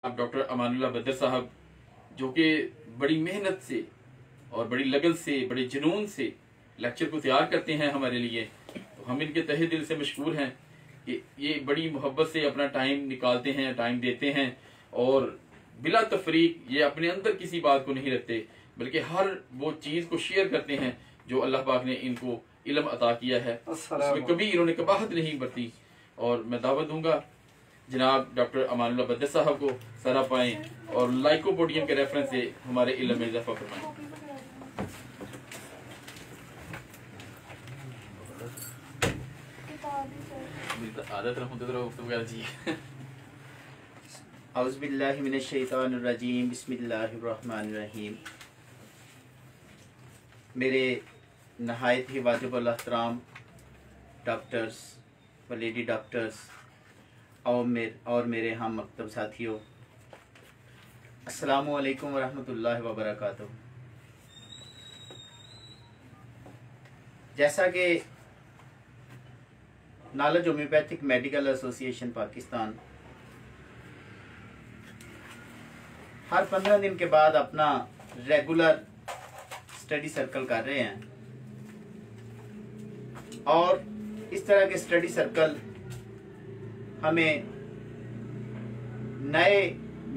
आप डॉक्टर अमानुल्लाह बदर साहब जो कि बड़ी मेहनत से और बड़ी लगन से, बड़े जुनून से लेक्चर को तैयार करते हैं हमारे लिए, तो हम इनके तहे दिल से मशकूर हैं कि ये बड़ी मोहब्बत से अपना टाइम निकालते हैं, टाइम देते हैं और बिला तफरीक ये अपने अंदर किसी बात को नहीं रखते, बल्कि हर वो चीज को शेयर करते हैं जो अल्लाह पाक ने इनको इल्म अता किया है, उसमें कभी इन्होंने कबाहत नहीं बरती। और मैं दावत दूंगा जनाब डॉक्टर अमानुल्लाह बदर साहब को सरा पाएं और लाइकोपोडियम के रेफरेंस से हमारे इल्म में इजाफा फरमाएं। आदत रहूं तो जी। औज़ुबिल्लाहि मिनश्शैतानिर्रजीम, बिस्मिल्लाहिर्रहमानिर्रहीम। मेरे नहायत ही वाजिबुल एहतराम डॉक्टर्स व लेडी डॉक्टर्स और मेरे हम मकतब साथियों, अस्सलामु अलैकुम व रहमतुल्लाहि व बरकातुहू। जैसा कि knowledge homeopathic medical association Pakistan हर 15 दिन के बाद अपना रेगुलर स्टडी सर्कल कर रहे हैं, और इस तरह के स्टडी सर्कल हमें नए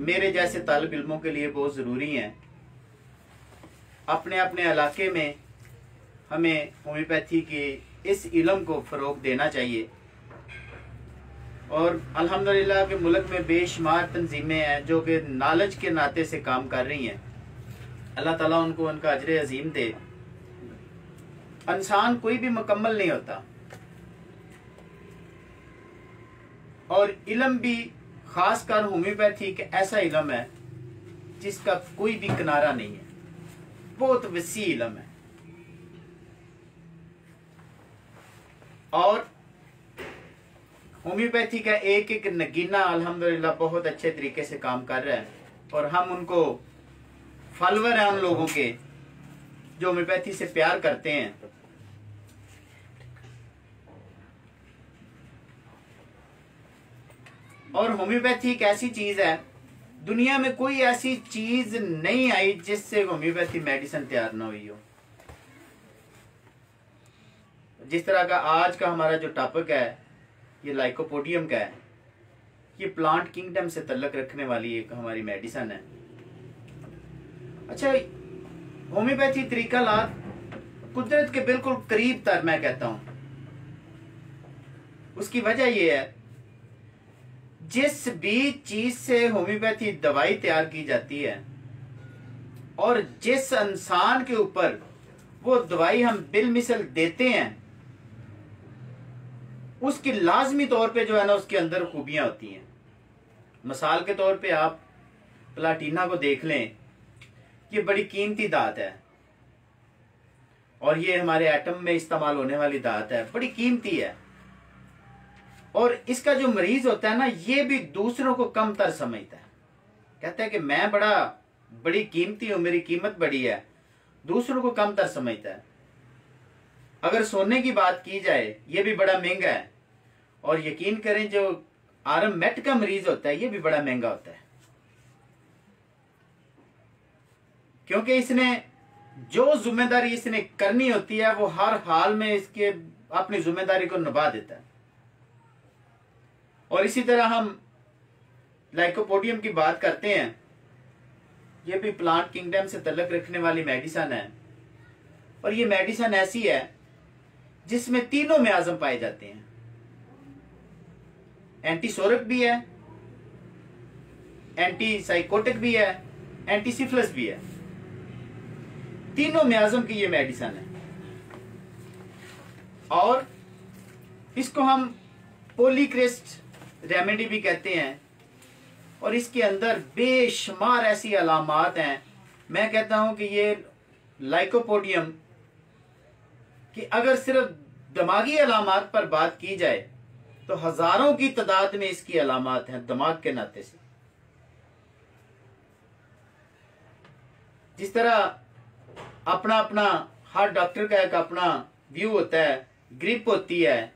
मेरे जैसे तालिब इल्मों के लिए बहुत ज़रूरी हैं। अपने अपने इलाके में हमें होम्योपैथी के इस इल्म को फ़रोग देना चाहिए, और अल्हम्दुलिल्लाह के मुल्क में बेशुमार तंजीमें हैं जो कि नॉलेज के नाते से काम कर रही हैं। अल्लाह ताला उनको उनका अजर अजीम दे। इंसान कोई भी मुकम्मल नहीं होता, और इल्म भी खासकर होम्योपैथी एक ऐसा इल्म है जिसका कोई भी किनारा नहीं है, बहुत वसी इल्म है। और होम्योपैथी का एक एक नगीना अल्हम्दुलिल्लाह बहुत अच्छे तरीके से काम कर रहा है, और हम उनको फॉलोअर हैं उन लोगों के जो होम्योपैथी से प्यार करते हैं। और होम्योपैथी एक ऐसी चीज है, दुनिया में कोई ऐसी चीज नहीं आई जिससे होम्योपैथी मेडिसिन तैयार ना हुई हो। जिस तरह का आज का हमारा जो टॉपिक है ये लाइकोपोडियम का है, ये प्लांट किंगडम से तल्लुक रखने वाली एक हमारी मेडिसिन है। अच्छा, होम्योपैथी तरीका लात कुदरत के बिल्कुल करीब तर मैं कहता हूं। उसकी वजह यह है, जिस भी चीज से होम्योपैथी दवाई तैयार की जाती है और जिस इंसान के ऊपर वो दवाई हम बिलमिसल देते हैं, उसकी लाजमी तौर पे जो है ना उसके अंदर खूबियां होती हैं। मिसाल के तौर पे आप प्लाटीना को देख लें, ये बड़ी कीमती धात है और ये हमारे एटम में इस्तेमाल होने वाली धात है, बड़ी कीमती है। और इसका जो मरीज होता है ना, ये भी दूसरों को कम तर समझता है, कहता है कि मैं बड़ी कीमती हूं, मेरी कीमत बड़ी है, दूसरों को कम तर समझता है। अगर सोने की बात की जाए, ये भी बड़ा महंगा है, और यकीन करें जो आरम मेट का मरीज होता है ये भी बड़ा महंगा होता है, क्योंकि इसने जो जिम्मेदारी इसने करनी होती है वो हर हाल में इसके अपनी जिम्मेदारी को निभा देता है। और इसी तरह हम लाइकोपोडियम की बात करते हैं, ये भी प्लांट किंगडम से तल्लुक रखने वाली मेडिसिन है, और ये मेडिसिन ऐसी है जिसमें तीनों में आजम पाए जाते हैं। एंटीसोरिक भी है, एंटी साइकोटिक भी है, एंटी सिफिलिस भी है, तीनों में आजम की ये मेडिसिन है। और इसको हम पॉलीक्रिस्ट रेमेडी भी कहते हैं, और इसके अंदर बेशुमार ऐसी अलामात हैं। मैं कहता हूं कि ये लाइकोपोडियम कि अगर सिर्फ दिमागी अलामात पर बात की जाए तो हजारों की तादाद में इसकी अलामात हैं दिमाग के नाते से। जिस तरह अपना अपना हर डॉक्टर का एक अपना व्यू होता है, ग्रिप होती है,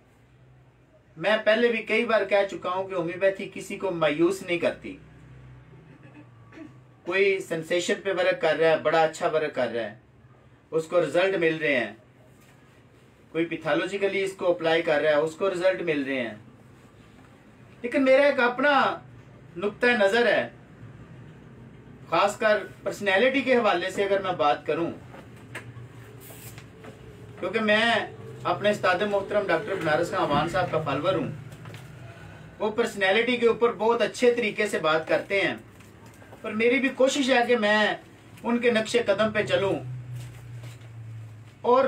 मैं पहले भी कई बार कह चुका हूं कि होम्योपैथी किसी को मायूस नहीं करती। कोई सेंसेशन पे वर्क कर रहा है, बड़ा अच्छा वर्क कर रहा है, उसको रिजल्ट मिल रहे हैं। कोई पैथोलॉजिकली इसको अप्लाई कर रहा है, उसको रिजल्ट मिल रहे हैं। लेकिन मेरा एक अपना नुक्ता नजर है, खासकर पर्सनैलिटी के हवाले से अगर मैं बात करूं, क्योंकि मैं अपने उस्ताद मोहतरम डॉक्टर बनारस खां अमान साहब का फॉलोअर हूं। वो पर्सनैलिटी के ऊपर बहुत अच्छे तरीके से बात करते हैं, पर मेरी भी कोशिश है कि मैं उनके नक्शे कदम पे चलूं। और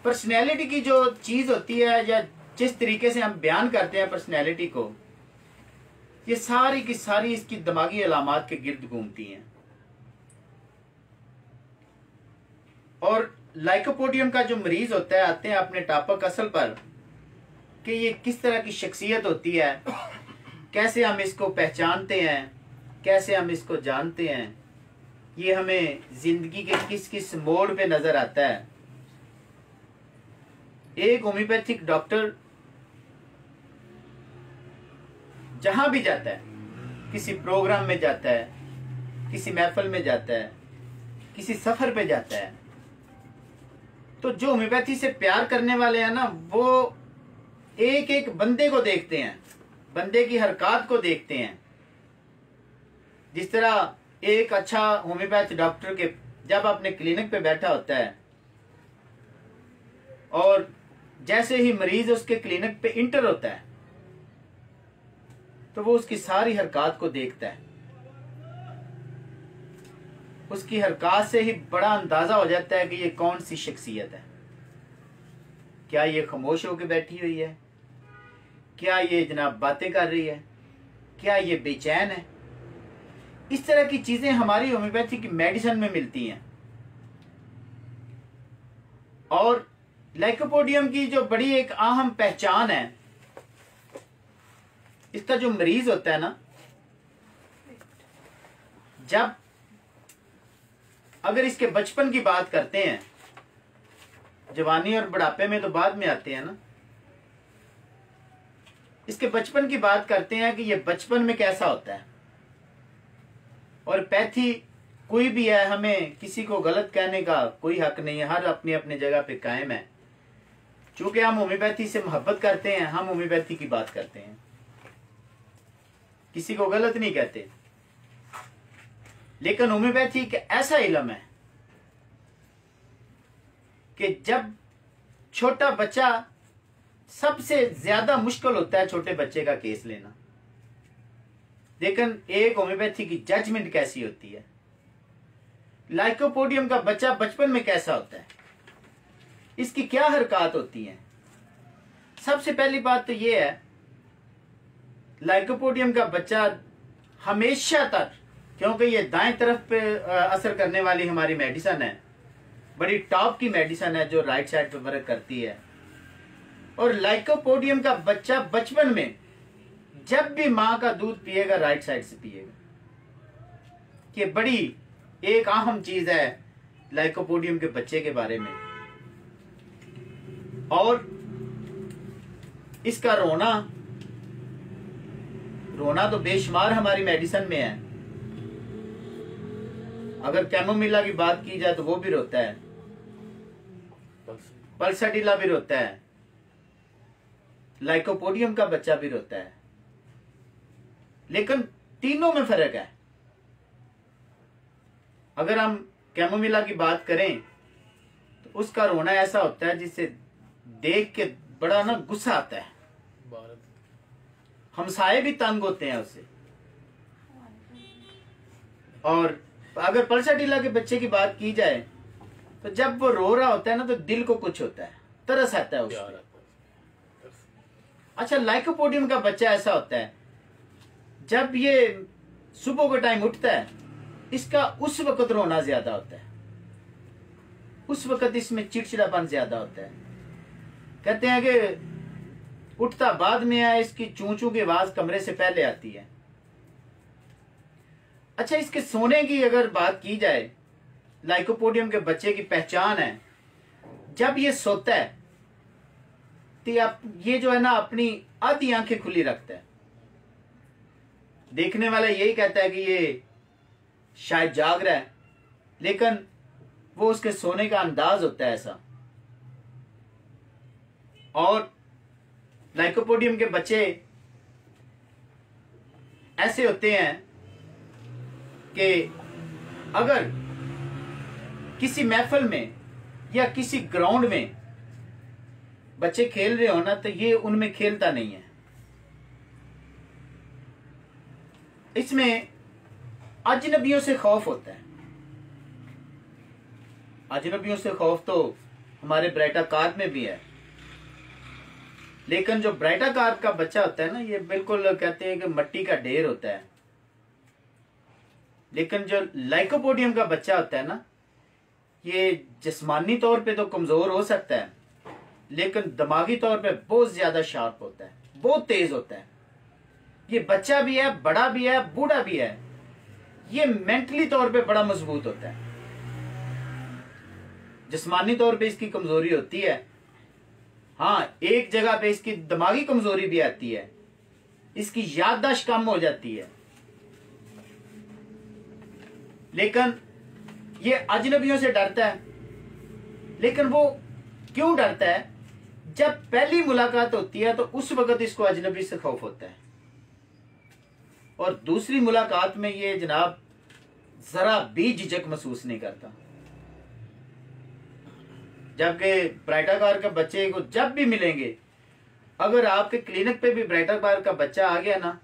पर्सनैलिटी की जो चीज होती है, या जिस तरीके से हम बयान करते हैं पर्सनैलिटी को, ये सारी की सारी इसकी दिमागी अलामात के गिर्द घूमती हैं। और लाइकोपोडियम का जो मरीज होता है, आते हैं अपने टॉपिक असल पर कि ये किस तरह की शख्सियत होती है, कैसे हम इसको पहचानते हैं, कैसे हम इसको जानते हैं, ये हमें जिंदगी के किस किस मोड़ पे नजर आता है। एक होम्योपैथिक डॉक्टर जहां भी जाता है, किसी प्रोग्राम में जाता है, किसी महफिल में जाता है, किसी सफर पे जाता है, तो जो होम्योपैथी से प्यार करने वाले हैं ना, वो एक एक बंदे को देखते हैं, बंदे की हरकत को देखते हैं। जिस तरह एक अच्छा होम्योपैथ डॉक्टर के जब अपने क्लिनिक पे बैठा होता है और जैसे ही मरीज उसके क्लिनिक पे इंटर होता है, तो वो उसकी सारी हरकत को देखता है। उसकी हरकत से ही बड़ा अंदाजा हो जाता है कि ये कौन सी शख्सियत है। क्या ये खामोश होकर बैठी हुई है, क्या ये जनाब बातें कर रही है, क्या ये बेचैन है। इस तरह की चीजें हमारी होम्योपैथी की मेडिसिन में मिलती हैं। और लाइकोपोडियम की जो बड़ी एक अहम पहचान है, इसका जो मरीज होता है ना, जब अगर इसके बचपन की बात करते हैं, जवानी और बुढ़ापे में तो बाद में आते हैं ना, इसके बचपन की बात करते हैं कि ये बचपन में कैसा होता है। और पैथी कोई भी है, हमें किसी को गलत कहने का कोई हक नहीं है, हर अपनी अपनी जगह पे कायम है। चूंकि हम होम्योपैथी से मोहब्बत करते हैं, हम होम्योपैथी की बात करते हैं, किसी को गलत नहीं कहते। लेकिन होम्योपैथी एक ऐसा इल्म है कि जब छोटा बच्चा, सबसे ज्यादा मुश्किल होता है छोटे बच्चे का केस लेना, लेकिन एक होम्योपैथी की जजमेंट कैसी होती है। लाइकोपोडियम का बच्चा बचपन में कैसा होता है, इसकी क्या हरकत होती है। सबसे पहली बात तो यह है, लाइकोपोडियम का बच्चा हमेशा तक, क्योंकि ये दाएं तरफ पे असर करने वाली हमारी मेडिसिन है, बड़ी टॉप की मेडिसिन है जो राइट साइड पे वर्क करती है। और लाइकोपोडियम का बच्चा बचपन में जब भी मां का दूध पिएगा, राइट साइड से पिएगा। ये बड़ी एक अहम चीज है लाइकोपोडियम के बच्चे के बारे में। और इसका रोना तो बेशुमार हमारी मेडिसिन में है। अगर कैमोमिला की बात की जाए तो वो भी रोता है, पल्साटिला भी रोता है, लाइकोपोडियम का बच्चा भी रोता है। लेकिन तीनों में फर्क है। अगर हम कैमोमिला की बात करें तो उसका रोना ऐसा होता है जिसे देख के बड़ा ना गुस्सा आता है, हमसाए भी तंग होते हैं उससे। और अगर पल्साटिला के बच्चे की बात की जाए तो जब वो रो रहा होता है ना, तो दिल को कुछ होता है, तरस आता है उसको। अच्छा, लाइकोपोडियम का बच्चा ऐसा होता है, जब ये सुबह के टाइम उठता है, इसका उस वक्त रोना ज्यादा होता है, उस वक्त इसमें चिड़चिड़ापन ज्यादा होता है। कहते हैं कि उठता बाद में है, इसकी चूं चूं की आवाज कमरे से पहले आती है। अच्छा, इसके सोने की अगर बात की जाए, लाइकोपोडियम के बच्चे की पहचान है, जब ये सोता है तो आप ये जो है ना, अपनी आधी आंखें खुली रखता है। देखने वाला यही कहता है कि ये शायद जाग रहा है, लेकिन वो उसके सोने का अंदाज होता है ऐसा। और लाइकोपोडियम के बच्चे ऐसे होते हैं कि अगर किसी महफिल में या किसी ग्राउंड में बच्चे खेल रहे हो ना, तो ये उनमें खेलता नहीं है। इसमें अजनबियों से खौफ होता है। अजनबियों से खौफ तो हमारे ब्राइटा कार्प में भी है, लेकिन जो ब्राइटा कार्प का बच्चा होता है ना, ये बिल्कुल कहते हैं कि मट्टी का ढेर होता है। लेकिन जो लाइकोपोडियम का बच्चा होता है ना, ये जिस्मानी तौर पे तो कमजोर हो सकता है, लेकिन दिमागी तौर पे बहुत ज्यादा शार्प होता है, बहुत तेज होता है। ये बच्चा भी है, बड़ा भी है, बूढ़ा भी है, ये मेंटली तौर पे बड़ा मजबूत होता है। जिस्मानी तौर पे इसकी कमजोरी होती है, हाँ एक जगह पे इसकी दिमागी कमजोरी भी आती है, इसकी याददाश्त कम हो जाती है। लेकिन ये अजनबियों से डरता है। लेकिन वो क्यों डरता है? जब पहली मुलाकात होती है तो उस वक्त इसको अजनबी से खौफ होता है, और दूसरी मुलाकात में ये जनाब जरा भी झिझक महसूस नहीं करता। जबकि ब्राइटाकार के बच्चे को जब भी मिलेंगे, अगर आपके क्लिनिक पे भी ब्राइटाकार का बच्चा आ गया ना,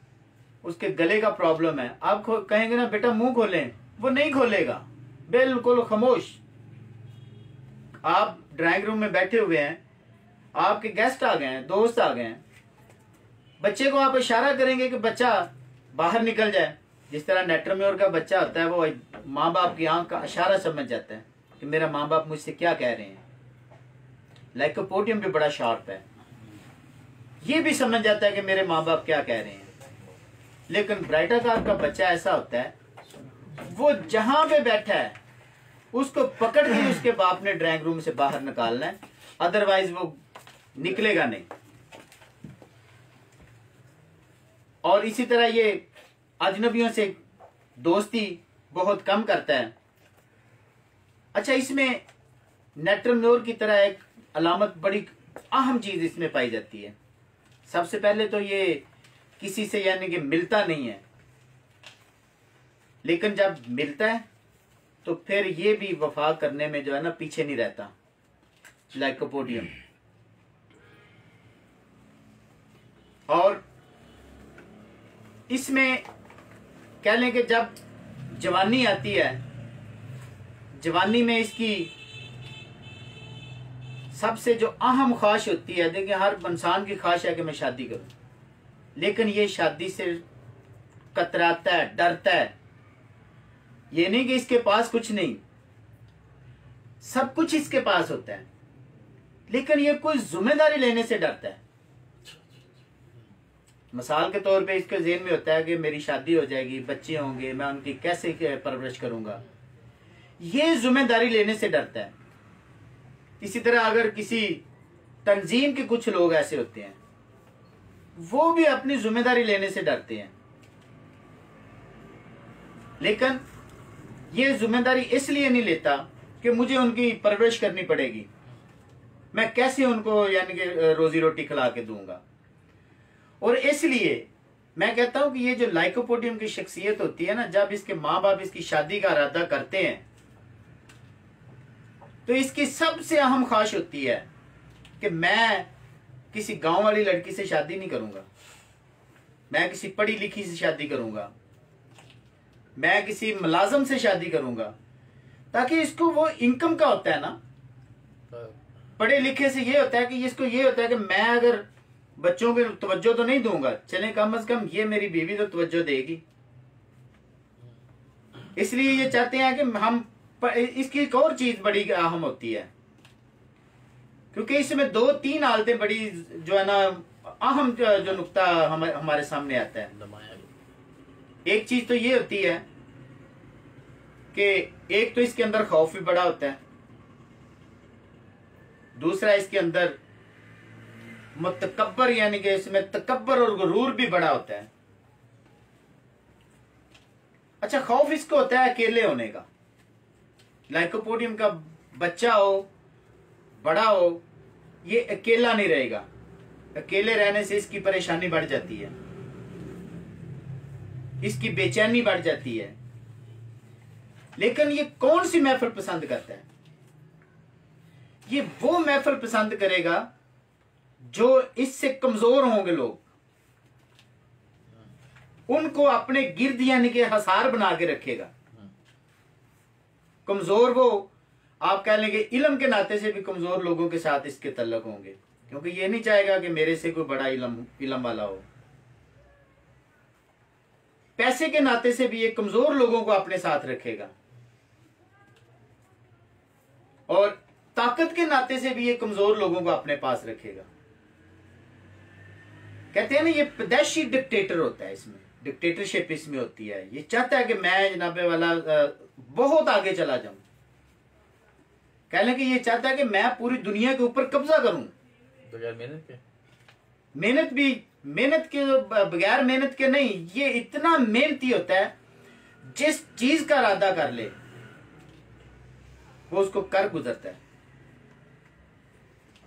उसके गले का प्रॉब्लम है, आप कहेंगे ना बेटा मुंह खोलें, वो नहीं खोलेगा, बिल्कुल खामोश। आप ड्राइंग रूम में बैठे हुए हैं, आपके गेस्ट आ गए हैं, दोस्त आ गए हैं, बच्चे को आप इशारा करेंगे कि बच्चा बाहर निकल जाए। जिस तरह नेट्रम्योर का बच्चा होता है, वो माँ बाप की आंख का इशारा समझ जाता है कि मेरा माँ बाप मुझसे क्या कह रहे हैं। लाइकोपोडियम भी बड़ा शार्प है, ये भी समझ जाता है कि मेरे माँ बाप क्या कह रहे हैं। लेकिन ब्राइटाकार का बच्चा ऐसा होता है, वो जहां पे बैठा है उसको पकड़ के उसके बाप ने ड्राइंग रूम से बाहर निकालना है, अदरवाइज वो निकलेगा नहीं। और इसी तरह ये अजनबियों से दोस्ती बहुत कम करता है। अच्छा, इसमें नेट्रम्योर की तरह एक अलामत, बड़ी अहम चीज इसमें पाई जाती है। सबसे पहले तो ये किसी से यानी कि मिलता नहीं है, लेकिन जब मिलता है तो फिर ये भी वफा करने में जो है ना पीछे नहीं रहता, लाइकोपोडियम। और इसमें कह लें कि जब जवानी आती है, जवानी में इसकी सबसे जो अहम ख्वाहिश होती है, देखिए हर इंसान की ख्वाहिश है कि मैं शादी करूं, लेकिन ये शादी से कतराता है, डरता है। ये नहीं कि इसके पास कुछ नहीं, सब कुछ इसके पास होता है, लेकिन ये कोई जिम्मेदारी लेने से डरता है। मिसाल के तौर पे इसके ज़हन में होता है कि मेरी शादी हो जाएगी, बच्चे होंगे, मैं उनकी कैसे परवरिश करूंगा, ये जिम्मेदारी लेने से डरता है। इसी तरह अगर किसी तंजीम के कुछ लोग ऐसे होते हैं, वो भी अपनी जिम्मेदारी लेने से डरते हैं। लेकिन ये जिम्मेदारी इसलिए नहीं लेता कि मुझे उनकी परवरिश करनी पड़ेगी, मैं कैसे उनको यानी कि रोजी रोटी खिला के दूंगा। और इसलिए मैं कहता हूं कि ये जो लाइकोपोडियम की शख्सियत होती है ना, जब इसके माँ बाप इसकी शादी का इरादा करते हैं तो इसकी सबसे अहम ख्वाहिश होती है कि मैं किसी गांव वाली लड़की से शादी नहीं करूंगा, मैं किसी पढ़ी लिखी से शादी करूंगा, मैं किसी मुलाजम से शादी करूंगा, ताकि इसको वो इनकम का होता है ना। पढ़े लिखे से ये होता है कि इसको ये होता है कि मैं अगर बच्चों को तवज्जो तो नहीं दूंगा, चले कम से कम ये मेरी बीवी तो तवज्जो देगी। इसलिए ये चाहते हैं कि हम, इसकी एक और चीज बड़ी अहम होती है, क्योंकि इसमें दो तीन हालतें बड़ी जो है ना अहम जो नुक्ता हमारे सामने आता है। एक चीज तो ये होती है कि एक तो इसके अंदर खौफ भी बड़ा होता है, दूसरा इसके अंदर मुतकब्बर यानी कि इसमें तकब्बर और गुरूर भी बड़ा होता है। अच्छा, खौफ इसको होता है अकेले होने का। लाइकोपोडियम का बच्चा हो, बड़ा हो, ये अकेला नहीं रहेगा। अकेले रहने से इसकी परेशानी बढ़ जाती है, इसकी बेचैनी बढ़ जाती है। लेकिन ये कौन सी महफिल पसंद करता है? ये वो महफिल पसंद करेगा जो इससे कमजोर होंगे लोग, उनको अपने गिर्द यानी कि हसार बना के रखेगा। कमजोर वो आप कह लेंगे इल्म के नाते से भी कमजोर लोगों के साथ इसके तल्लुक होंगे, क्योंकि ये नहीं चाहेगा कि मेरे से कोई बड़ा इल्म वाला हो। पैसे के नाते से भी ये कमजोर लोगों को अपने साथ रखेगा, और ताकत के नाते से भी ये कमजोर लोगों को अपने पास रखेगा। कहते हैं ना, ये पैदाइशी डिक्टेटर होता है, इसमें डिक्टेटरशिप इसमें होती है। ये चाहता है कि मैं जनाबे वाला बहुत आगे चला जाऊं। कह लें कि ये चाहता है कि मैं पूरी दुनिया के ऊपर कब्जा करूं बगैर मेहनत के। बगैर मेहनत के नहीं, ये इतना मेहनती होता है, जिस चीज का इरादा कर ले वो उसको कर गुजरता है।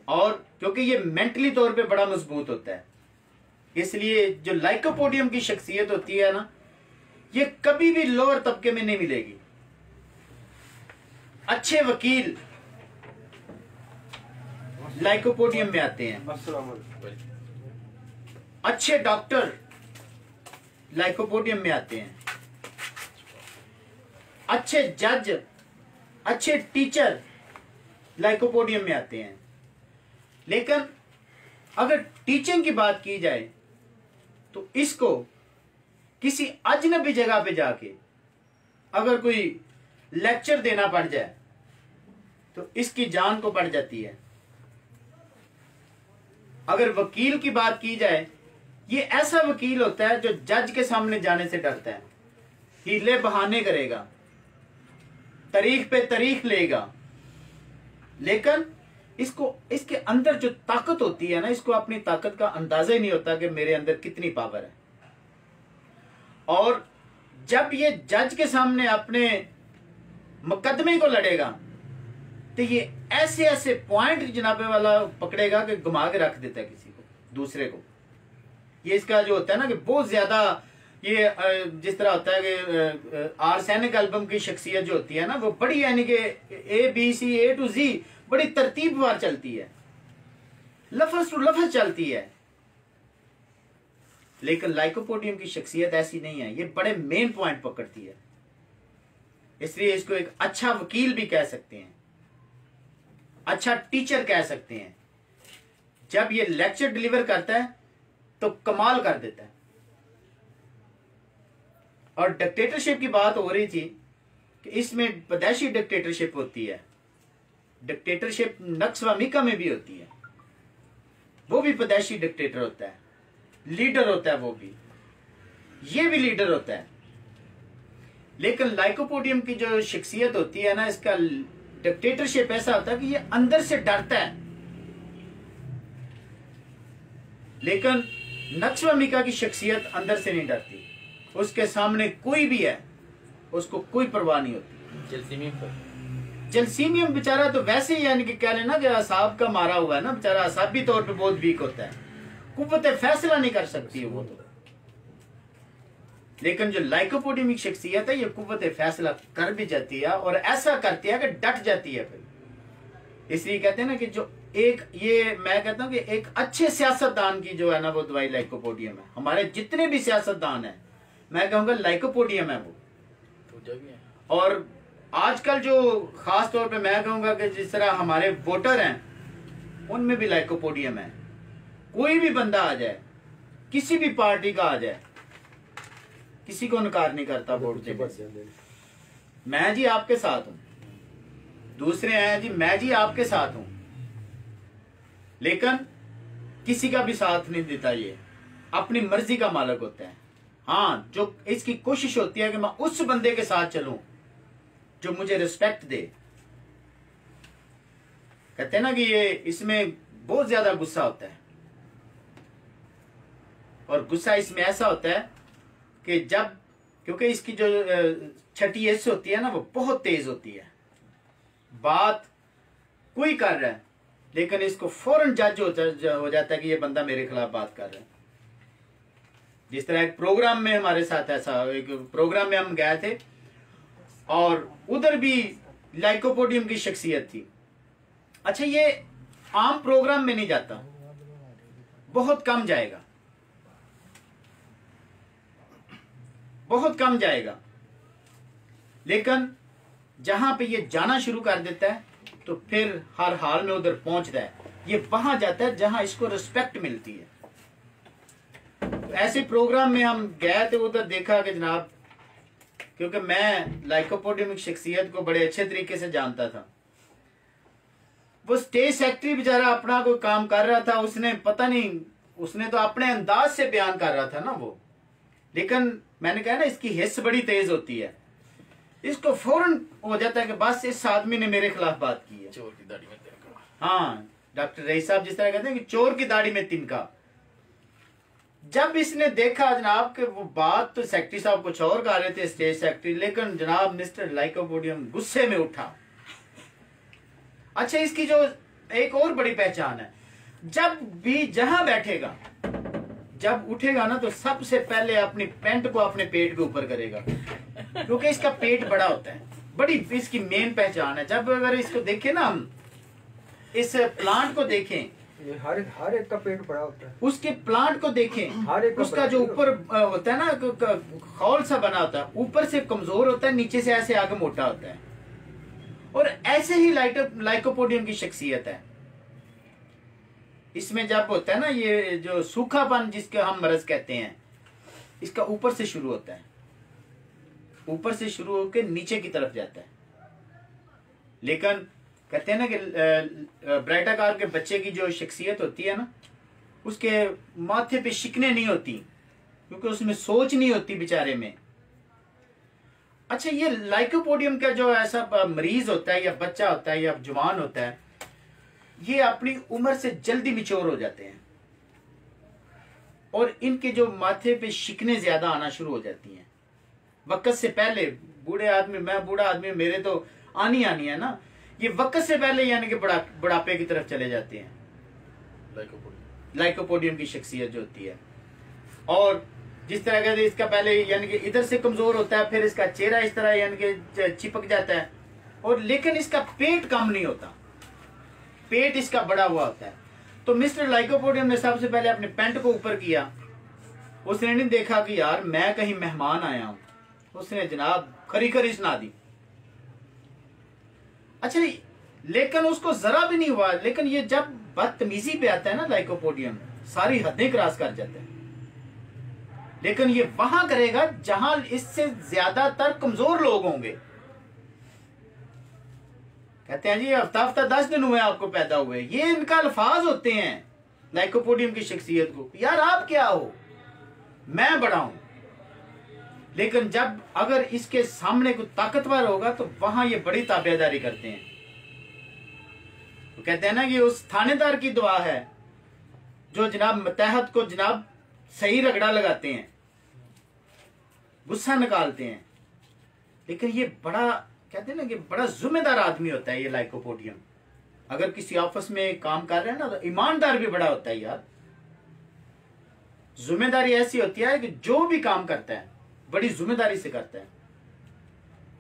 और क्योंकि ये मेंटली तौर पे बड़ा मजबूत होता है, इसलिए जो लाइकोपोडियम की शख्सियत होती है ना, ये कभी भी लोअर तबके में नहीं मिलेगी। अच्छे वकील लाइकोपोडियम में आते हैं, अच्छे डॉक्टर लाइकोपोडियम में आते हैं, अच्छे जज, अच्छे टीचर लाइकोपोडियम में आते हैं। लेकिन अगर टीचिंग की बात की जाए तो इसको किसी अजनबी जगह पे जाके अगर कोई लेक्चर देना पड़ जाए तो इसकी जान को पड़ जाती है। अगर वकील की बात की जाए, ये ऐसा वकील होता है जो जज के सामने जाने से डरता है, हीले बहाने करेगा, तारीख पे तारीख लेगा। लेकिन इसको, इसके अंदर जो ताकत होती है ना, इसको अपनी ताकत का अंदाजा ही नहीं होता कि मेरे अंदर कितनी पावर है। और जब ये जज के सामने अपने मुकदमे को लड़ेगा तो ये ऐसे ऐसे पॉइंट जनाबे वाला पकड़ेगा कि घुमा के रख देता है किसी को, दूसरे को। ये इसका जो होता है ना कि बहुत ज्यादा, ये जिस तरह होता है कि आर्सेनिक एल्बम की शख्सियत जो होती है ना, वो बड़ी यानी कि A to Z बड़ी तरतीबवार चलती है, लफ्ज टू लफ्ज चलती है। लेकिन लाइकोपोडियम की शख्सियत ऐसी नहीं है, ये बड़े मेन पॉइंट पकड़ती है। इसलिए इसको एक अच्छा वकील भी कह सकते हैं, अच्छा टीचर कह सकते हैं। जब ये लेक्चर डिलीवर करता है तो कमाल कर देता है। और डिक्टेटरशिप की बात हो रही थी कि इसमें पैदाइशी डिक्टेटरशिप होती है, डिक्टेटरशिप नक्सवामिका में भी होती है, वो भी पैदाइशी डिक्टेटर होता है, लीडर होता है वो भी, ये भी लीडर होता है। लेकिन लाइकोपोडियम की जो शख्सियत होती है ना, इसका डिक्टेटरशिप ऐसा होता है कि ये अंदर से डरता है। लेकिन नक्सवामिका की शख्सियत अंदर से नहीं डरती, उसके सामने कोई भी है उसको कोई परवाह नहीं होती। जलसीमियम बेचारा तो वैसे ही यानी कि कह लेना कि असाब का मारा हुआ है ना, बेचारा असाबी तौर पे बहुत वीक होता है, कुव्वत फैसला नहीं कर सकती है वो तो। लेकिन जो लाइकोपोडियम की शख्सियत है, ये कुव्वत फैसला कर भी जाती है, और ऐसा करती है कि डट जाती है फिर। इसलिए कहते हैं ना कि जो एक, ये मैं कहता हूं कि एक अच्छे सियासतदान की जो है ना वो दवाई लाइकोपोडियम है। हमारे जितने भी सियासतदान है, मैं कहूंगा लाइकोपोडियम है वो। और आजकल जो खास तौर पे मैं कहूंगा कि जिस तरह हमारे वोटर हैं, उनमें भी लाइकोपोडियम है। कोई भी बंदा आ जाए, किसी भी पार्टी का आ जाए, किसी को इनकार नहीं करता वोट देने से। मैं जी आपके साथ हूं, दूसरे हैं जी मैं जी आपके साथ हूं, लेकिन किसी का भी साथ नहीं देता। ये अपनी मर्जी का मालिक होता है। हाँ, जो इसकी कोशिश होती है कि मैं उस बंदे के साथ चलूं जो मुझे रिस्पेक्ट दे। कहते हैं ना कि ये इसमें बहुत ज्यादा गुस्सा होता है, और गुस्सा इसमें ऐसा होता है कि जब क्योंकि इसकी जो छठी एस होती है ना वो बहुत तेज होती है। बात कोई कर रहा है लेकिन इसको फौरन जज हो जाता है कि ये बंदा मेरे खिलाफ बात कर रहा है। जिस तरह एक प्रोग्राम में हमारे साथ ऐसा, एक प्रोग्राम में हम गए थे और उधर भी लाइकोपोडियम की शख्सियत थी। अच्छा, ये आम प्रोग्राम में नहीं जाता, बहुत कम जाएगा, बहुत कम जाएगा, लेकिन जहां पे ये जाना शुरू कर देता है तो फिर हर हाल में उधर पहुंचता है। ये वहां जाता है जहां इसको रिस्पेक्ट मिलती है। तो ऐसे प्रोग्राम में हम गए थे, उधर देखा कि जनाब, क्योंकि मैं लाइकोपोडियम की शख्सियत को बड़े अच्छे तरीके से जानता था, वो स्टेज सेक्रेटरी बेचारा अपना कोई काम कर रहा था, उसने पता नहीं, उसने तो अपने अंदाज से बयान कर रहा था ना वो, लेकिन मैंने कहा ना इसकी हिस्स बड़ी तेज होती है, इसको फौरन हो जाता है कि बस इस आदमी ने मेरे खिलाफ बात की है। चोर की दाढ़ी में तिनका। हाँ, डॉक्टर रईस साहब जिस तरह कहते हैं कि चोर की दाढ़ी में तिनका। जब इसने देखा जनाब कि वो बात तो सेक्रेटरी साहब कुछ और कर रहे थे, स्टेज सेक्रेटरी, लेकिन जनाब मिस्टर लाइकोपोडियम गुस्से में उठा। अच्छा, इसकी जो एक और बड़ी पहचान है, जब भी जहां बैठेगा, जब उठेगा ना तो सबसे पहले अपनी पैंट को अपने पेट के ऊपर करेगा, क्योंकि इसका पेट बड़ा होता है। बड़ी इसकी मेन पहचान है। जब अगर इसको देखें ना, हम इस प्लांट को देखें, हर एक का पेट बड़ा होता है, उसके प्लांट को देखें, हर एक उसका जो ऊपर होता है ना खौल सा बना होता है, ऊपर से कमजोर होता है, नीचे से ऐसे आगे मोटा होता है। और ऐसे ही लाइकोपोडियम की शख्सियत है। इसमें जब होता है ना ये जो सूखापन जिसके हम मरज कहते हैं, इसका ऊपर से शुरू होता है, ऊपर से शुरू होकर नीचे की तरफ जाता है। लेकिन कहते हैं ना कि ब्राइटाकार के बच्चे की जो शख्सियत होती है ना, उसके माथे पे शिकने नहीं होती, क्योंकि उसमें सोच नहीं होती बेचारे में। अच्छा, ये लाइकोपोडियम का जो ऐसा मरीज होता है या बच्चा होता है या जवान होता है, ये अपनी उम्र से जल्दी मिच्योर हो जाते हैं और इनके जो माथे पे शिकने ज्यादा आना शुरू हो जाती हैं वक्त से पहले। बूढ़े आदमी, मैं बूढ़ा आदमी, मेरे तो आनी है ना, ये वक्त से पहले यानी कि बुढ़ापे की तरफ चले जाते हैं लाइकोपोडियम की शख्सियत जो होती है। और जिस तरह का इसका पहले यानी कि इधर से कमजोर होता है, फिर इसका चेहरा इस तरह यानी कि चिपक जाता है, और लेकिन इसका पेट कम नहीं होता, पेट इसका बड़ा हुआ होता है। तो मिस्टर लाइकोपोडियम ने सबसे पहले अपने पैंट को ऊपर किया। उसने नहीं देखा कि यार मैं कहीं मेहमान आया हूं, उसने जनाब खरी खरी सुना दी। अच्छा, लेकिन उसको जरा भी नहीं हुआ। लेकिन ये जब बदतमीजी पे आता है ना, लाइकोपोडियम सारी हदें क्रॉस कर जाता है। लेकिन ये वहां करेगा जहां इससे ज्यादातर कमजोर लोग होंगे। कहते हैं जी हफ्ता 10 दिन हुए आपको पैदा हुए, ये इनका अल्फाज होते हैं लाइकोपोडियम की शख्सियत को। यार आप क्या हो, मैं बड़ा हूं। लेकिन जब अगर इसके सामने कोई ताकतवर होगा तो वहां ये बड़ी ताबेदारी करते हैं। तो कहते हैं ना कि उस थानेदार की दुआ है जो जनाब मतहत को जनाब सही रगड़ा लगाते हैं, गुस्सा निकालते हैं। लेकिन ये बड़ा, कहते हैं ना कि बड़ा जिम्मेदार आदमी होता है ये लाइकोपोडियम। अगर किसी ऑफिस में काम कर रहे हैं ना तो ईमानदार भी बड़ा होता है यार। जिम्मेदारी ऐसी होती है कि जो भी काम करता है बड़ी जिम्मेदारी से करता है।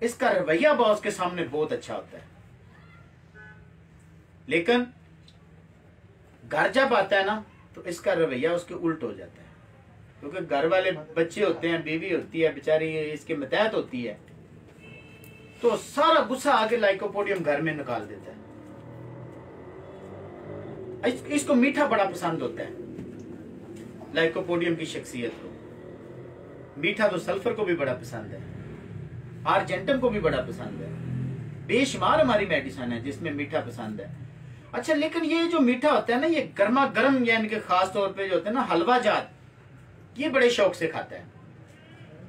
इसका रवैया बॉस के सामने बहुत अच्छा होता है। लेकिन घर जब आता है ना तो इसका रवैया उसके उल्ट हो जाता है, क्योंकि घर वाले बच्चे होते हैं, बीवी होती है बेचारी, इसके मतहत होती है, तो सारा गुस्सा आके लाइकोपोडियम घर में निकाल देता है। इसको मीठा बड़ा पसंद होता है लाइकोपोडियम की शख्सियत को। मीठा तो सल्फर को भी बड़ा पसंद है, आर्जेंटम को भी बड़ा पसंद है। बेशुमार हमारी मेडिसिन है जिसमें मीठा पसंद है। अच्छा, लेकिन ये जो मीठा होता है ना, ये गर्मा गर्म यानी कि खास तौर पे जो होता है ना हलवा जात, ये बड़े शौक से खाता है।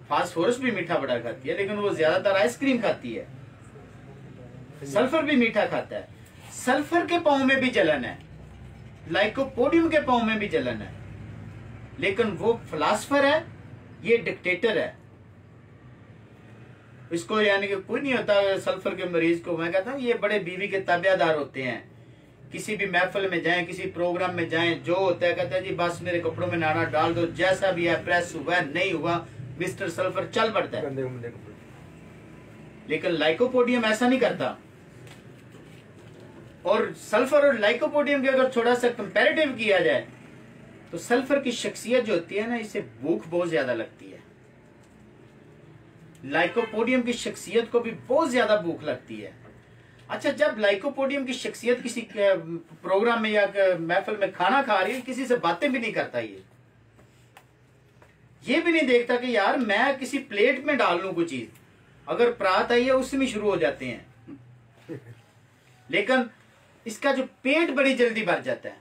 फास्फोरस भी मीठा बड़ा खाती है, लेकिन वो ज्यादातर आइसक्रीम खाती है। सल्फर भी मीठा खाता है। सल्फर के पाँव में भी जलन है, लाइकोपोडियम के पाँव में भी जलन है। लेकिन वो फिलासफर है, ये डिक्टेटर है। इसको यानी कि कोई नहीं होता सल्फर के मरीज को। मैं कहता हूँ ये बड़े बीवी के ताबेदार होते हैं, किसी भी महफिल में जाएं, किसी प्रोग्राम में जाएं, जो होता है कहता है जी बस मेरे कपड़ों में नाना डाल दो, जैसा भी है, प्रेस हुआ है नहीं हुआ, मिस्टर सल्फर चल पड़ता है। लेकिन लाइकोपोडियम ऐसा नहीं करता। और सल्फर और लाइकोपोडियम के अगर थोड़ा सा कंपैरेटिव किया जाए तो सल्फर की शख्सियत जो होती है ना, इसे भूख बहुत ज्यादा लगती है। लाइकोपोडियम की शख्सियत को भी बहुत ज्यादा भूख लगती है। अच्छा, जब लाइकोपोडियम की शख्सियत किसी प्रोग्राम में या महफिल में खाना खा रही है, किसी से बातें भी नहीं करता, ये भी नहीं देखता कि यार मैं किसी प्लेट में डाल लूं कुछ चीज, अगर परात आई है उससे भी शुरू हो जाते हैं। लेकिन इसका जो पेट बड़ी जल्दी भर जाता है,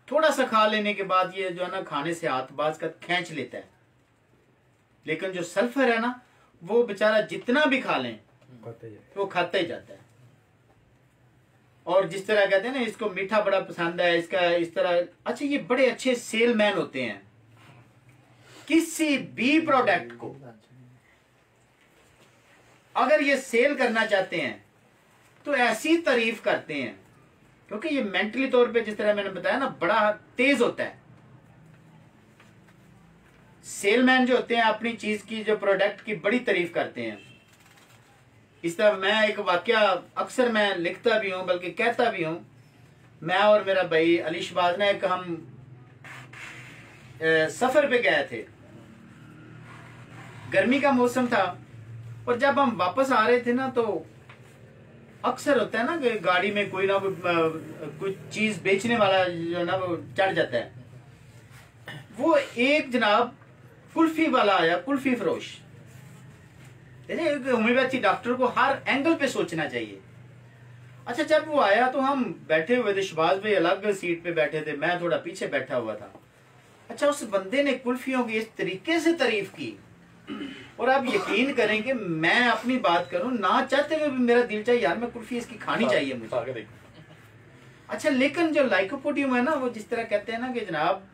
थोड़ा सा खा लेने के बाद ये जो है ना खाने से हाथ बाज कर खींच लेता है। लेकिन जो सल्फर है ना, वो बेचारा जितना भी खा लें वो खाता ही जाता है। और जिस तरह कहते हैं ना इसको मीठा बड़ा पसंद है, इसका इस तरह। अच्छा, ये बड़े अच्छे सेलमैन होते हैं। किसी भी प्रोडक्ट को अगर ये सेल करना चाहते हैं तो ऐसी तारीफ करते हैं, क्योंकि ये मेंटली तौर पे जिस तरह मैंने बताया ना बड़ा तेज होता है। सेलमैन जो होते हैं अपनी चीज की, जो प्रोडक्ट की बड़ी तारीफ करते हैं। इस तरह मैं एक वाकया अक्सर मैं लिखता भी हूं बल्कि कहता भी हूं। मैं और मेरा भाई अली शहबाज ने एक हम सफर पे गए थे, गर्मी का मौसम था, और जब हम वापस आ रहे थे ना तो अक्सर होता है ना कि गाड़ी में कोई ना कोई चीज बेचने वाला जो ना वो चढ़ जाता है। वो एक जनाब कुल्फी वाला आया, कुल्फी फरोश। होम्योपैथी डॉक्टर को हर एंगल पे सोचना चाहिए। अच्छा, जब वो आया तो हम बैठे हुए थे, शहबाज भाई अलग सीट पे बैठे थे, मैं थोड़ा पीछे बैठा हुआ था। अच्छा, उस बंदे ने कुल्फियों की इस तरीके से तारीफ की, और आप यकीन करें कि मैं अपनी बात करूं ना चाहते हुए भी मेरा दिल चाहिए यार मैं कुल्फी इसकी खानी चाहिए मुझे। अच्छा, लेकिन जो लाइकोपोडियम है ना, वो जिस तरह कहते हैं ना कि जनाब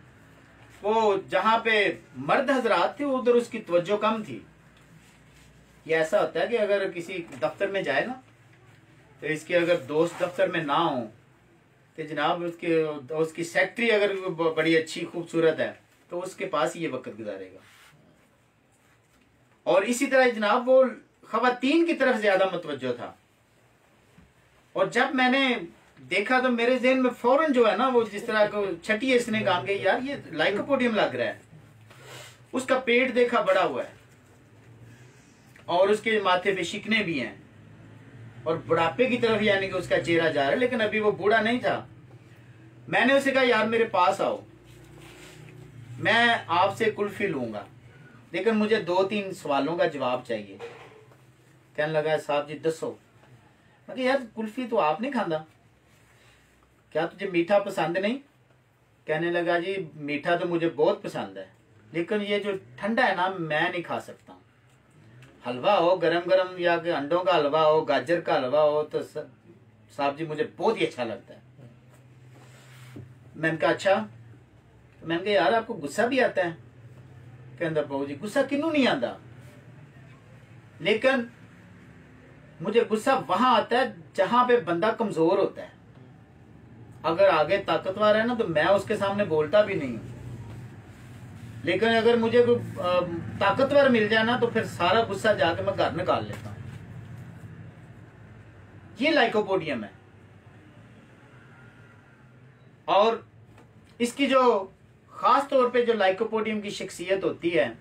वो जहां पे मर्द हजरात थे उधर उसकी तवज्जो कम थी। ये ऐसा होता है कि अगर किसी दफ्तर में जाए ना, तो इसके अगर दोस्त दफ्तर में ना हो तो जनाब उसकी सेक्रेटरी अगर बड़ी अच्छी खूबसूरत है तो उसके पास ही ये वक्त गुजारेगा। और इसी तरह जनाब वो खवातीन की तरफ ज्यादा मुतवज्जो था। और जब मैंने देखा तो मेरे ज़हन में फौरन जो है ना वो जिस तरह को छठी इसने काम किया, यार ये लाइकोपोडियम लग रहा है। उसका पेट देखा बड़ा हुआ है और उसके माथे पे शिकने भी हैं और बुढ़ापे की तरफ यानी कि उसका चेहरा जा रहा है, लेकिन अभी वो बूढ़ा नहीं था। मैंने उसे कहा यार मेरे पास आओ, मैं आपसे कुल्फी लूंगा, लेकिन मुझे 2-3 सवालों का जवाब चाहिए। कहने लगा साहब जी दसो। मैं कहा यार कुल्फी तो आप नहीं खांदा, क्या तुझे मीठा पसंद नहीं? कहने लगा जी मीठा तो मुझे बहुत पसंद है, लेकिन ये जो ठंडा है ना मैं नहीं खा सकता। हलवा हो गरम गरम या अंडों का हलवा हो, गाजर का हलवा हो तो साहब जी मुझे बहुत ही अच्छा लगता है। मैंने कहा अच्छा। तो मैंने कहा यार आपको गुस्सा भी आता है? कहता बहू जी गुस्सा किन्नू नहीं आता, लेकिन मुझे गुस्सा वहां आता है जहां पे बंदा कमजोर होता है। अगर आगे ताकतवर है ना तो मैं उसके सामने बोलता भी नहीं हूं, लेकिन अगर मुझे ताकतवर मिल जाए ना तो फिर सारा गुस्सा जाके मैं घर निकाल लेता हूं। ये लाइकोपोडियम है। और इसकी जो खास तौर पे जो लाइकोपोडियम की शख्सियत होती है,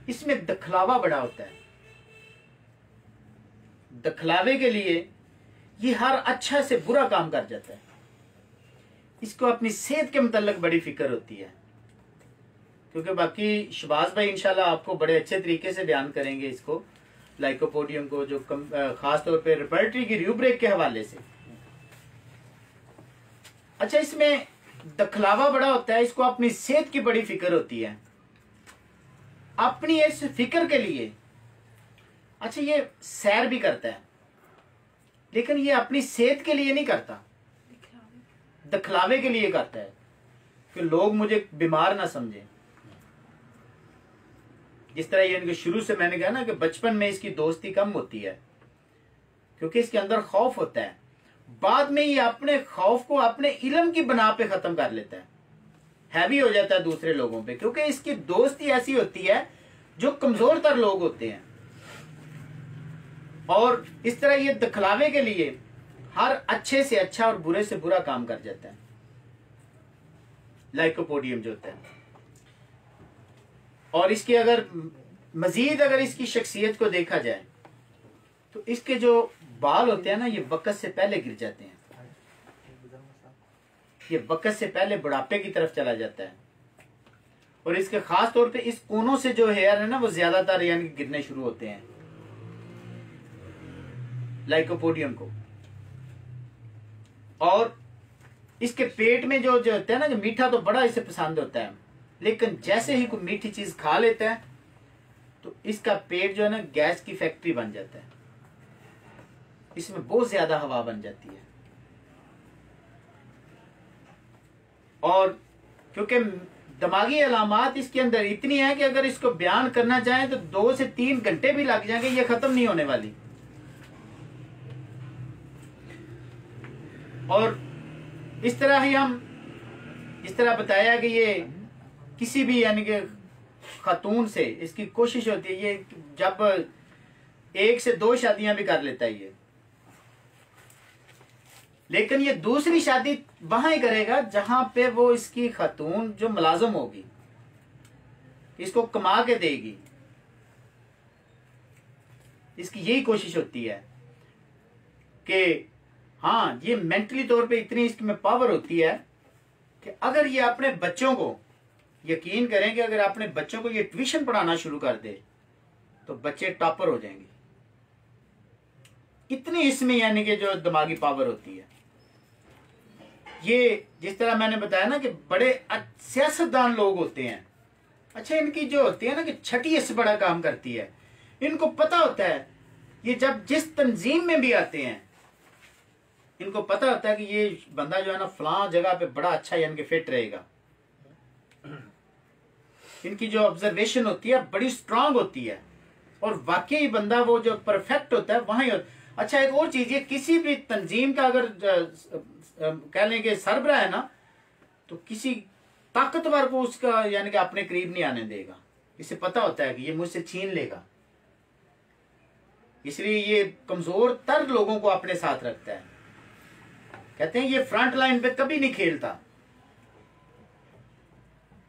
इसमें दिखलावा बड़ा होता है। दिखलावे के लिए ये हर अच्छा से बुरा काम कर जाता है। इसको अपनी सेहत के मुताल्लिक बड़ी फिक्र होती है, क्योंकि बाकी शहबाज भाई इंशाल्लाह आपको बड़े अच्छे तरीके से बयान करेंगे इसको, लाइकोपोडियम को, जो खास तौर पे रेपर्टरी की रूब्रेक के हवाले से। अच्छा, इसमें दिखलावा बड़ा होता है, इसको अपनी सेहत की बड़ी फिक्र होती है। अपनी इस फिक्र के लिए अच्छा ये सैर भी करता है, लेकिन ये अपनी सेहत के लिए नहीं करता, दिखलावे के लिए करता है कि लोग मुझे बीमार ना समझें। जिस तरह ये इनके शुरू से मैंने कहा ना कि बचपन में इसकी दोस्ती कम होती है क्योंकि इसके अंदर खौफ होता है, बाद में ये अपने खौफ को अपने इल्म की बना पे खत्म कर लेता है, हैवी हो जाता है दूसरे लोगों पे, क्योंकि इसकी दोस्ती ऐसी होती है जो कमजोर तर लोग होते हैं। और इस तरह ये दिखलावे के लिए हर अच्छे से अच्छा और बुरे से बुरा काम कर जाता है, लाइकोपोडियम जो होता है। और इसकी अगर मजीद अगर इसकी शख्सियत को देखा जाए तो इसके जो बाल होते हैं ना, ये वक्त से पहले गिर जाते हैं, ये वक्त से पहले बुढ़ापे की तरफ चला जाता है। और इसके खास तौर पे इस कोनों से जो हेयर है ना वो ज्यादातर यानी गिरने शुरू होते हैं लाइकोपोडियम को। और इसके पेट में जो जो होता है ना, जो मीठा तो बड़ा इसे पसंद होता है, लेकिन जैसे ही कोई मीठी चीज खा लेता है तो इसका पेट जो है ना गैस की फैक्ट्री बन जाता है, इसमें बहुत ज्यादा हवा बन जाती है। और क्योंकि दिमागी अलामात इसके अंदर इतनी है कि अगर इसको बयान करना चाहें तो 2 से 3 घंटे भी लग जाएंगे, ये खत्म नहीं होने वाली। और इस तरह ही हम इस तरह बताया कि ये किसी भी यानी कि खातून से इसकी कोशिश होती है, ये जब 1 से 2 शादियां भी कर लेता है ये, लेकिन ये दूसरी शादी वहां ही करेगा जहां पे वो इसकी खातून जो मुलाजम होगी, इसको कमा के देगी। इसकी यही कोशिश होती है कि हाँ, ये मेंटली तौर पे इतनी इसमें पावर होती है कि अगर ये अपने बच्चों को, यकीन करें कि अगर अपने बच्चों को ये ट्यूशन पढ़ाना शुरू कर दे तो बच्चे टॉपर हो जाएंगे। इतनी इसमें यानी कि जो दिमागी पावर होती है। ये जिस तरह मैंने बताया ना कि बड़े सियासतदान लोग होते हैं, अच्छा इनकी जो होती है ना कि छठी इससे बड़ा काम करती है। इनको पता होता है ये जब जिस तंजीम में भी आते हैं, इनको पता होता है कि ये बंदा जो है ना फलां जगह पे बड़ा अच्छा यानी कि फिट रहेगा। इनकी जो ऑब्जर्वेशन होती है बड़ी स्ट्रांग होती है और वाकई बंदा वो जो परफेक्ट होता है वहां ही होता। अच्छा एक और चीज, ये किसी भी तंजीम का अगर कह लें कि सरबराह है ना, तो किसी ताकतवर को उसका यानी कि अपने करीब नहीं आने देगा। इसे पता होता है कि ये मुझसे छीन लेगा, इसलिए ये कमजोर तर लोगों को अपने साथ रखता है। कहते हैं ये फ्रंट लाइन पे कभी नहीं खेलता,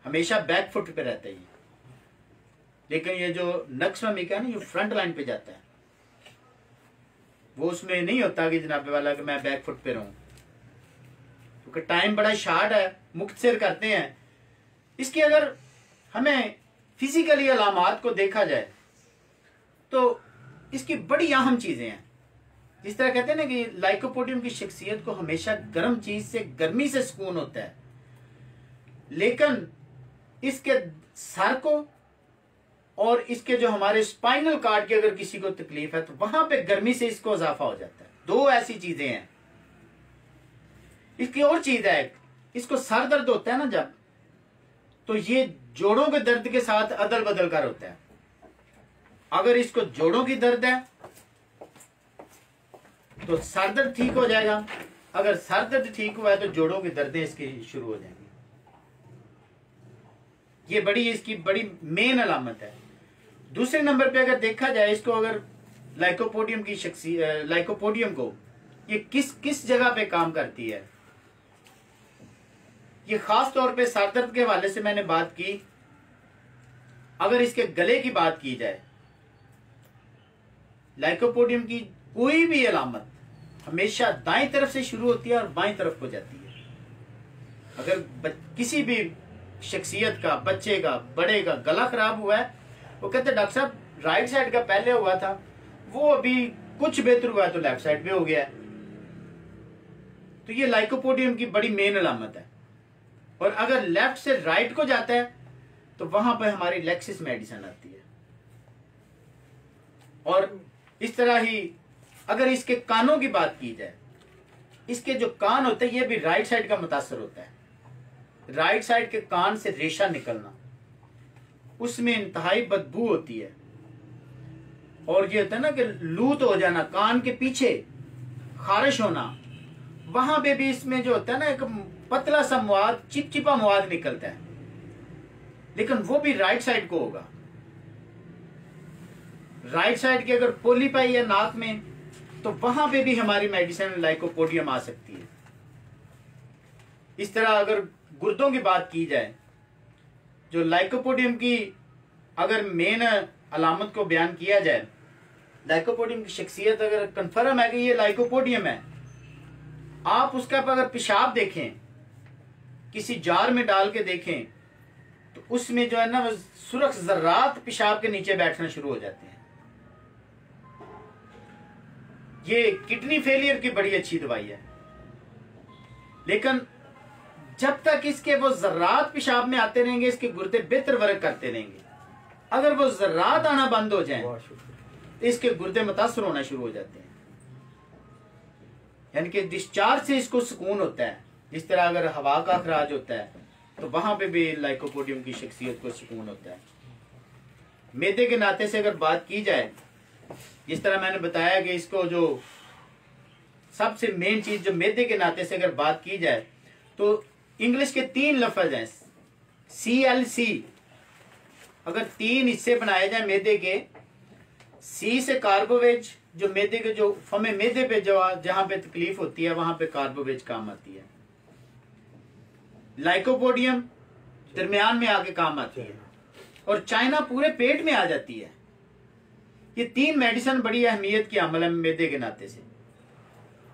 हमेशा बैक फुट पे रहता है ये। लेकिन ये जो नक्सवामिक है ना, ये फ्रंट लाइन पे जाता है, वो उसमें नहीं होता कि जनाबे वाला कि मैं बैक फुट पे रहूं, क्योंकि टाइम बड़ा शार्ट है, मुख्तसर करते हैं। इसकी अगर हमें फिजिकली अलामात को देखा जाए तो इसकी बड़ी अहम चीजें हैं। जिस तरह कहते हैं ना कि लाइकोपोडियम की शख्सियत को हमेशा गर्म चीज से, गर्मी से सुकून होता है, लेकिन इसके सर को और इसके जो हमारे स्पाइनल कार्ड की अगर किसी को तकलीफ है तो वहां पे गर्मी से इसको इजाफा हो जाता है। 2 ऐसी चीजें हैं। इसकी और चीज है, इसको सर दर्द होता है ना जब, तो ये जोड़ों के दर्द के साथ अदल बदल कर होता है। अगर इसको जोड़ों की दर्द है तो सर दर्द ठीक हो जाएगा, अगर सर दर्द ठीक हुआ है तो जोड़ों की दर्दें इसकी शुरू हो जाएंगी। ये बड़ी इसकी बड़ी मेन अलामत है। दूसरे नंबर पे अगर देखा जाए इसको, अगर लाइकोपोडियम की लाइकोपोडियम को ये किस किस जगह पे काम करती है, ये खास तौर पे सर दर्द के हवाले से मैंने बात की। अगर इसके गले की बात की जाए, लाइकोपोडियम की कोई भी अलामत हमेशा दाईं तरफ से शुरू होती है और बाईं तरफ को जाती है। अगर किसी भी शख्सियत का, बच्चे का, बड़े का गला खराब हुआ है, वो कहते हैं डॉक्टर साहब राइट साइड का पहले हुआ था, वो अभी कुछ बेहतर हुआ है तो लेफ्ट साइड पे हो गया है। तो ये लाइकोपोडियम की बड़ी मेन अलामत है। और अगर लेफ्ट से राइट को जाता है तो वहां पर हमारी लेक्सिस मेडिसिन आती है। और इस तरह ही अगर इसके कानों की बात की जाए, इसके जो कान होते हैं ये भी राइट साइड का मुतासर होता है। राइट साइड के कान से रेशा निकलना, उसमें इंतहाई बदबू होती है। और ये होता है ना कि लूत हो जाना, कान के पीछे खारिश होना, वहां पे भी इसमें जो होता है ना एक पतला सा मवाद, चिपचिपा मवाद निकलता है, लेकिन वो भी राइट साइड को होगा। राइट साइड की अगर पोलीपाई है नाक में, तो वहां पे भी हमारी मेडिसिन लाइकोपोडियम आ सकती है। इस तरह अगर गुर्दों की बात की जाए, जो लाइकोपोडियम की अगर मेन अलामत को बयान किया जाए, लाइकोपोडियम की शख्सियत अगर कंफर्म है कि ये लाइकोपोडियम है, आप उसका अगर पेशाब देखें, किसी जार में डाल के देखें, तो उसमें जो है ना वो सुरख जर्रात पेशाब के नीचे बैठना शुरू हो जाते हैं। ये किडनी फेलियर की बड़ी अच्छी दवाई है, लेकिन जब तक इसके वो जर्रात पेशाब में आते रहेंगे, इसके गुर्दे बेहतर वर्क करते रहेंगे। अगर वो जर्रात आना बंद हो जाए, तो इसके गुर्दे मुतासर होना शुरू हो जाते हैं। यानी कि डिस्चार्ज से इसको सुकून होता है। जिस तरह अगर हवा का अखराज होता है, तो वहां पे भी लाइकोपोडियम की शख्सियत को सुकून होता है। मैदे के नाते से अगर बात की जाए, जिस तरह मैंने बताया कि इसको जो सबसे मेन चीज जो मैदे के नाते से अगर बात की जाए, तो इंग्लिश के 3 लफ्ज हैं CLC। अगर 3 हिस्से बनाए जाए मैदे के, C से कार्बोवेज, जो मैदे के जो फमे मैदे पे जो जहां पे तकलीफ होती है वहां पे कार्बोवेज काम आती है। लाइकोपोडियम दरमियान में आके काम आती है, और चाइना पूरे पेट में आ जाती है। ये 3 मेडिसिन बड़ी अहमियत की अमल है मैदे के नाते से।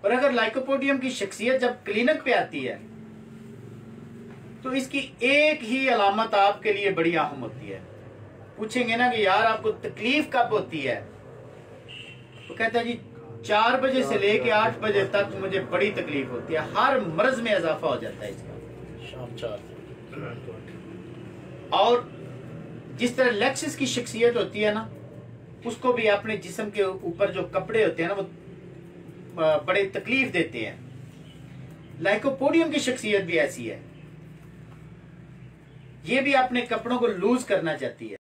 और अगर लाइकोपोडियम की शख्सियत जब क्लिनिक पे आती है, तो इसकी एक ही अलामत आपके लिए बड़ी अहम होती है। पूछेंगे ना कि यार आपको तकलीफ कब होती है, तो कहता है जी 4 बजे से लेके 8 बजे तक मुझे बड़ी तकलीफ होती है। हर मर्ज में इजाफा हो जाता है इसका। शाम 4। और जिस तरह लेक्सिस की शख्सियत होती है ना, उसको भी अपने जिस्म के ऊपर जो कपड़े होते हैं ना, वो बड़े तकलीफ देते हैं। लाइकोपोडियम की शख्सियत भी ऐसी है, ये भी अपने कपड़ों को लूज करना चाहती है।